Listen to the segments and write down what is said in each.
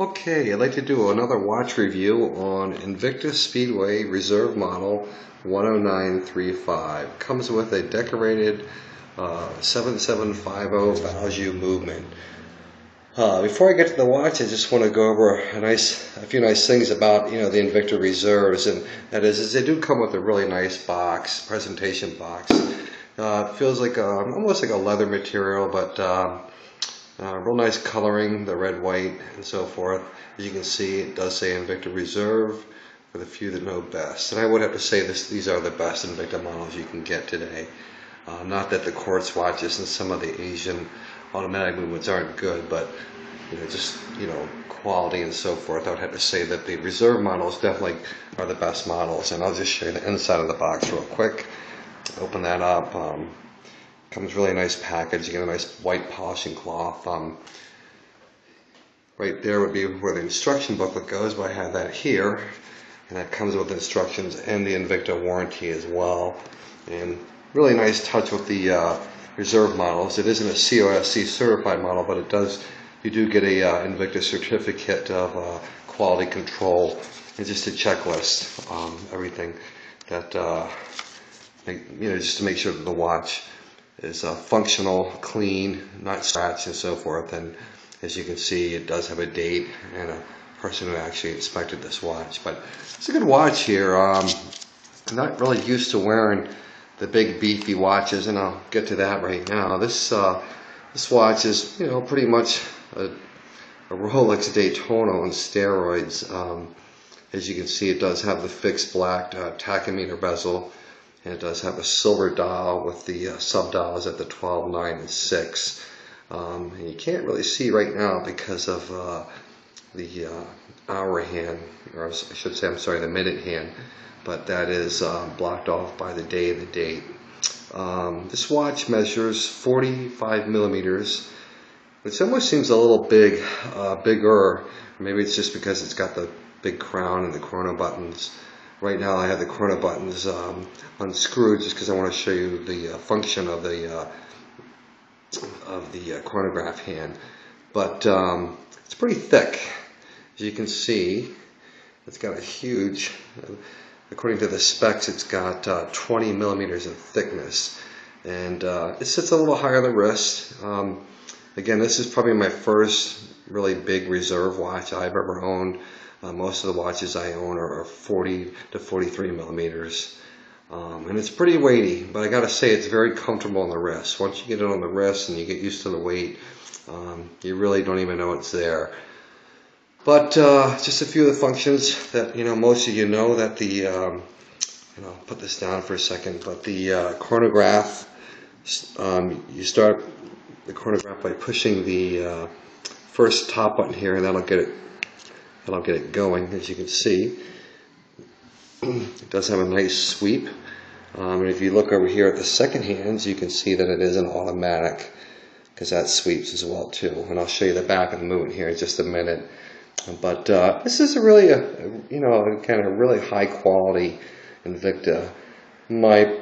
Okay, I'd like to do another watch review on Invicta Speedway Reserve Model 10935. Comes with a decorated 7750 value movement. Before I get to the watch, I just want to go over a few nice things about the Invicta Reserves, and that is they do come with a really nice box, presentation box. It feels like almost like a leather material, but real nice coloring, the red, white, and so forth. As you can see, it does say Invicta Reserve for the few that know best. And I would have to say these are the best Invicta models you can get today. Not that the quartz watches and some of the Asian automatic movements aren't good, but just quality and so forth. I would have to say that the Reserve models definitely are the best models. And I'll just show you the inside of the box real quick. Open that up. Comes really nice package. You get a nice white polishing cloth. Right there would be where the instruction booklet goes, but I have that here, and that comes with instructions and the Invicta warranty as well. And really nice touch with the Reserve models. It isn't a COSC certified model, but you do get a Invicta certificate of quality control and just a checklist, everything that just to make sure that the watch is functional, clean, not scratched and so forth. And as you can see, it does have a date and a person who actually inspected this watch. But it's a good watch here. I'm not really used to wearing the big beefy watches, and I'll get to that right now. This watch is pretty much a Rolex Daytona on steroids. As you can see, it does have the fixed black tachymeter bezel. And it does have a silver dial with the sub-dials at the 12, 9, and 6. And you can't really see right now because of the hour hand, or I should say, I'm sorry, the minute hand. But that is blocked off by the day and the date. This watch measures 45 millimeters, which almost seems a little bigger. Maybe it's just because it's got the big crown and the chrono buttons. Right now I have the chrono buttons unscrewed just because I want to show you the function of the chronograph hand. But it's pretty thick. As you can see, it's got a huge, according to the specs, it's got 20 millimeters in thickness. And it sits a little higher on the wrist. Again, this is probably my first really big Reserve watch I've ever owned. Most of the watches I own are 40 to 43 millimeters. And it's pretty weighty, but I gotta say it's very comfortable on the wrist. Once you get it on the wrist and you get used to the weight, you really don't even know it's there. But just a few of the functions that most of you know, that the I'll put this down for a second, but the chronograph, you start the chronograph by pushing the first top button here, and that'll get it going. As you can see, it does have a nice sweep. And if you look over here at the second hands, you can see that it is an automatic, because that sweeps as well too. And I'll show you the back of the movement here in just a minute. But this is a really kind of really high quality Invicta.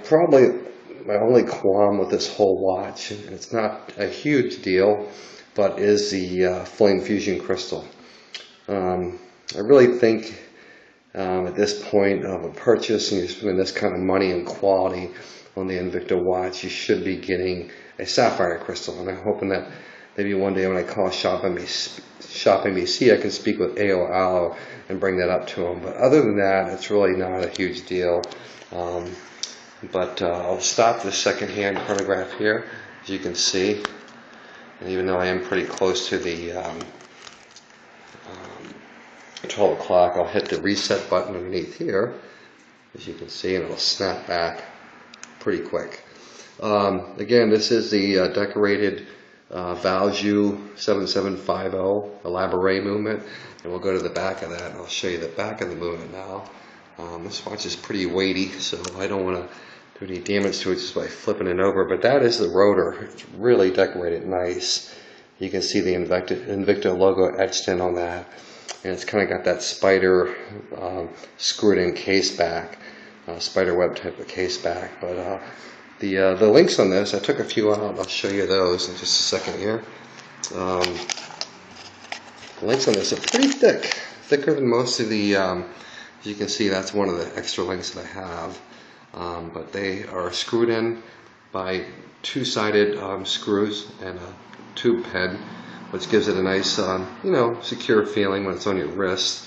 Probably my only qualm with this whole watch, and it's not a huge deal, but is the flame fusion crystal. I really think at this point of a purchase, and you're spending this kind of money and quality on the Invicta watch, you should be getting a sapphire crystal. And I'm hoping that maybe one day when I call Shopping BC, I can speak with AO Allo and bring that up to them. But other than that, it's really not a huge deal. But I'll stop the second hand chronograph here, as you can see. And even though I am pretty close to the 12 o'clock, I'll hit the reset button underneath here, as you can see, and it'll snap back pretty quick. Again, this is the decorated Valjoux 7750 elaborate movement, and we'll go to the back of that, and I'll show you the back of the movement now. This watch is pretty weighty, so I don't want to do any damage to it just by flipping it over, but that is the rotor. It's really decorated nice. You can see the Invicta logo etched in on that. And it's kind of got that spider screwed in case back, spider web type of case back. But the links on this, I took a few out. I'll show you those in just a second here. The links on this are pretty thick, thicker than most of the, as you can see, that's one of the extra links that I have. But they are screwed in by two-sided screws and a tube pen, which gives it a nice, secure feeling when it's on your wrist.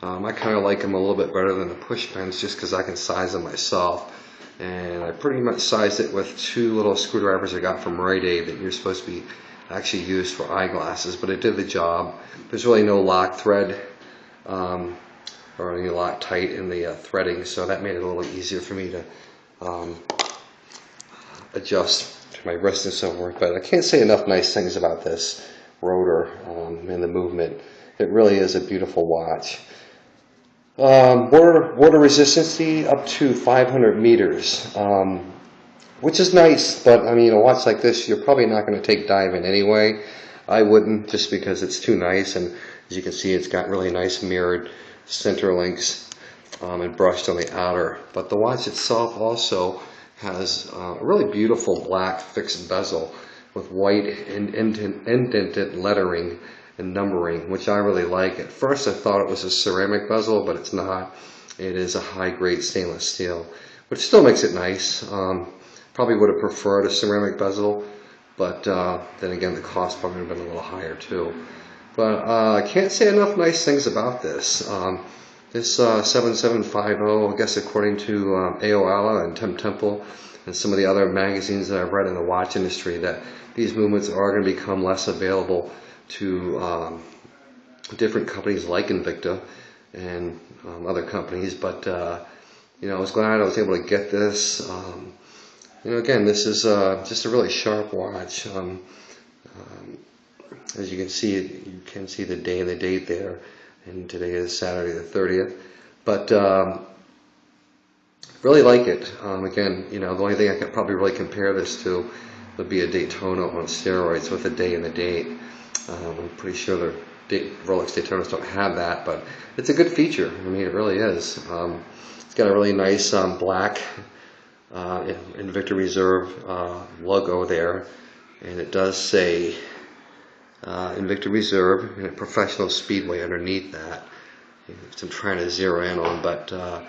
I kind of like them a little bit better than the push pens just because I can size them myself. And I pretty much sized it with two little screwdrivers I got from Rite Aid that you're supposed to be actually used for eyeglasses, but it did the job. There's really no lock thread or any Loctite in the threading, so that made it a little easier for me to adjust to my wrist and so forth. But I can't say enough nice things about this rotor and the movement. It really is a beautiful watch. Water resistance up to 500 meters, which is nice, but I mean, a watch like this you're probably not going to take diving anyway. I wouldn't, just because it's too nice, and as you can see, it's got really nice mirrored center links and brushed on the outer. But the watch itself also has a really beautiful black fixed bezel with white indented lettering and numbering, which I really like. At first I thought it was a ceramic bezel, but it's not. It is a high-grade stainless steel, which still makes it nice. Probably would have preferred a ceramic bezel, but then again, the cost probably would have been a little higher too. But I can't say enough nice things about this. This 7750, I guess according to AOL and Tim Temple and some of the other magazines that I've read in the watch industry, that these movements are going to become less available to different companies like Invicta and other companies. But I was glad I was able to get this. Again, this is just a really sharp watch. As you can see the day and the date there, and today is Saturday the 30th. But really like it. Again, the only thing I could probably really compare this to would be a Daytona on steroids with a day and the date. I'm pretty sure the Rolex Daytonas don't have that, but it's a good feature. I mean, it really is. It's got a really nice black Invicta Reserve logo there, and it does say Invicta Reserve and a Professional Speedway underneath that, which I'm trying to zero in on. But I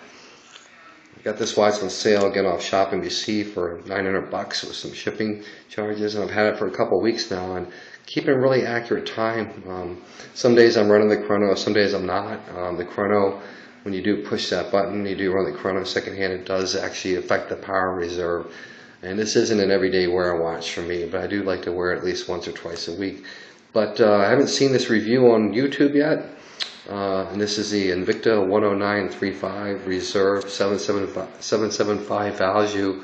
got this watch on sale again off Shopping BC for $900 with some shipping charges, and I've had it for a couple of weeks now and keeping a really accurate time. Some days I'm running the chrono, some days I'm not. The chrono, when you do push that button, you do run the chrono secondhand, it does actually affect the power reserve. And this isn't an everyday wear watch for me, but I do like to wear it at least once or twice a week. But I haven't seen this review on YouTube yet. And this is the Invicta 10935 Reserve 775 value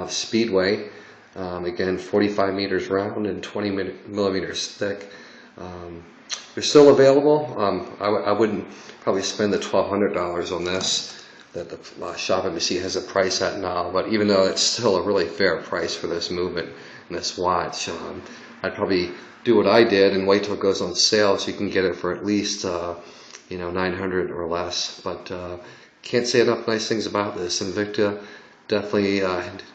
Speedway. Again, 45 meters round and 20 millimeters thick. They're still available. I wouldn't probably spend the $1,200 on this that the Shop NBC has a price at now, but even though it's still a really fair price for this movement and this watch, I'd probably do what I did and wait till it goes on sale so you can get it for at least $900 or less. But can't say enough nice things about this. Invicta definitely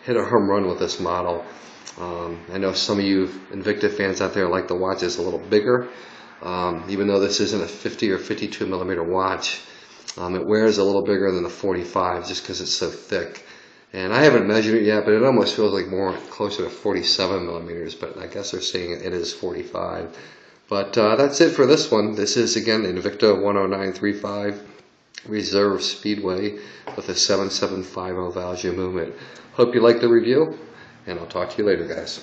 hit a home run with this model. I know some of you Invicta fans out there like the watches a little bigger. Even though this isn't a 50 or 52 millimeter watch, it wears a little bigger than the 45 just because it's so thick. And I haven't measured it yet, but it almost feels like more closer to 47 millimeters, but I guess they're saying it is 45. But that's it for this one. This is, again, Invicta 10935 Reserve Speedway with a 7750 value movement. Hope you liked the review, and I'll talk to you later, guys.